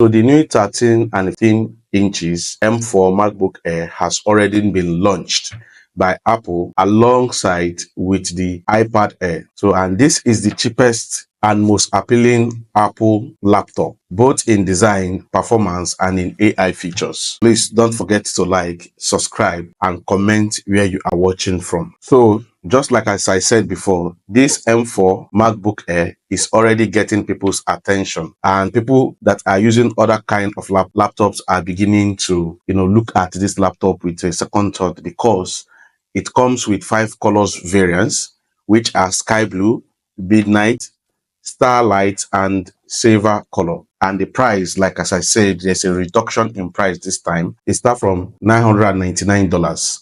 So the new 13 and 15 inches M4 MacBook Air has already been launched by Apple alongside with the iPad Air. So, and this is the cheapest and most appealing Apple laptop, both in design, performance, and in AI features. Please don't forget to like, subscribe, and comment where you are watching from. So, just like as I said before, this M4 MacBook Air is already getting people's attention, and people that are using other kind of laptops are beginning to, look at this laptop with a second thought, because it comes with 5 colors variants, which are sky blue, midnight, starlight, and silver color. And the price, like as I said, there's a reduction in price this time. It starts from $999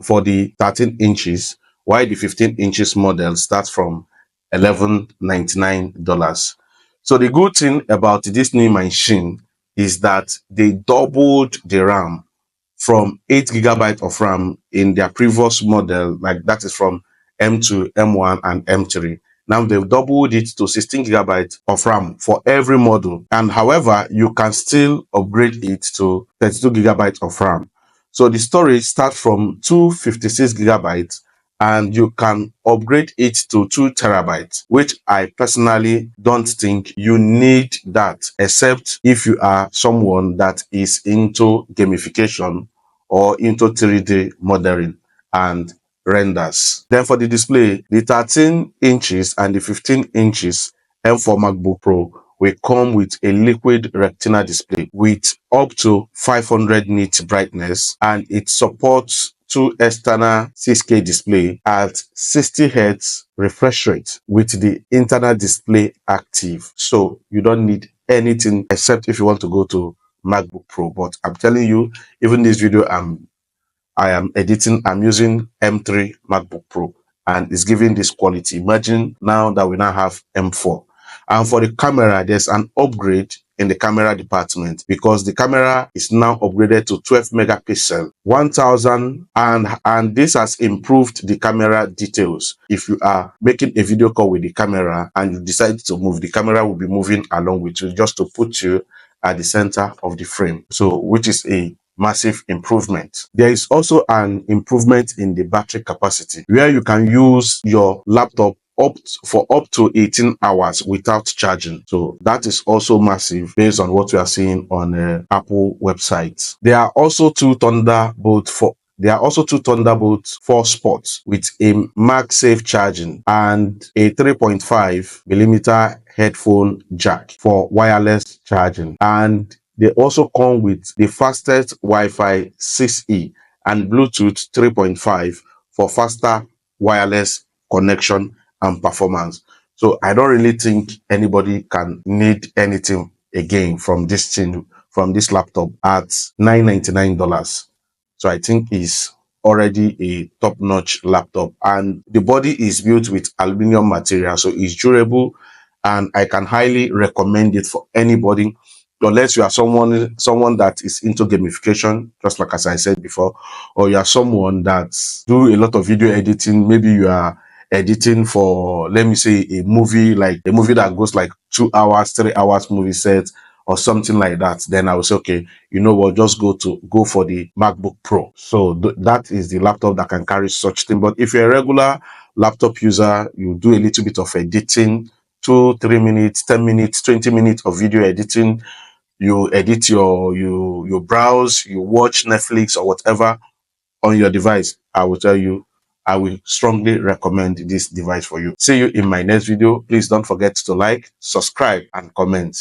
for the 13 inches, while the 15 inches model starts from $1199. So the good thing about this new machine is that they doubled the RAM from 8 GB of RAM in their previous model, like that is from M2, M1, and M3. Now they've doubled it to 16 GB of RAM for every model. And however, you can still upgrade it to 32 GB of RAM. So the storage starts from 256 GB, and you can upgrade it to 2 TB, which I personally don't think you need that, except if you are someone that is into gamification or into 3D modeling and renders. Then for the display, the 13 inches and the 15 inches M4 MacBook Pro will come with a Liquid Retina display with up to 500 nits brightness, and it supports 2 external 6K display at 60 Hz refresh rate with the internal display active. So you don't need anything except if you want to go to MacBook Pro. But I'm telling you, even this video I am editing, I'm using M3 MacBook Pro, and it's giving this quality. Imagine now that we now have M4. And for the camera, there's an upgrade in the camera department, because the camera is now upgraded to 12 megapixel, 1000, and this has improved the camera details. If you are making a video call with the camera and you decide to move, the camera will be moving along with you, just to put you at the center of the frame. So, which is a massive improvement. There is also an improvement in the battery capacity, where you can use your laptop for up to 18 hours without charging. So that is also massive based on what we are seeing on Apple websites. There are also two Thunderbolt 4 spots with a MagSafe charging and a 3.5mm headphone jack for wireless charging. And they also come with the fastest Wi-Fi 6E and Bluetooth 3.5 for faster wireless connection and performance. So I don't really think anybody can need anything again from this laptop at $999. So I think it's already a top-notch laptop, and the body is built with aluminum material, so it's durable, and I can highly recommend it for anybody, unless you are someone that is into gamification, just like as I said before, or you are someone that do a lot of video editing. Maybe you are editing for, let me say, a movie, like a movie that goes like 2 hours, 3 hours movie set or something like that. Then I will say, okay, you know what, just go for the MacBook Pro. So that is the laptop that can carry such thing. But if you're a regular laptop user, you do a little bit of editing, 2-3 minutes, 10 minutes, 20 minutes of video editing, you edit you browse, you watch Netflix or whatever on your device, I will tell you, I will strongly recommend this device for you. See you in my next video. Please don't forget to like, subscribe, and comment.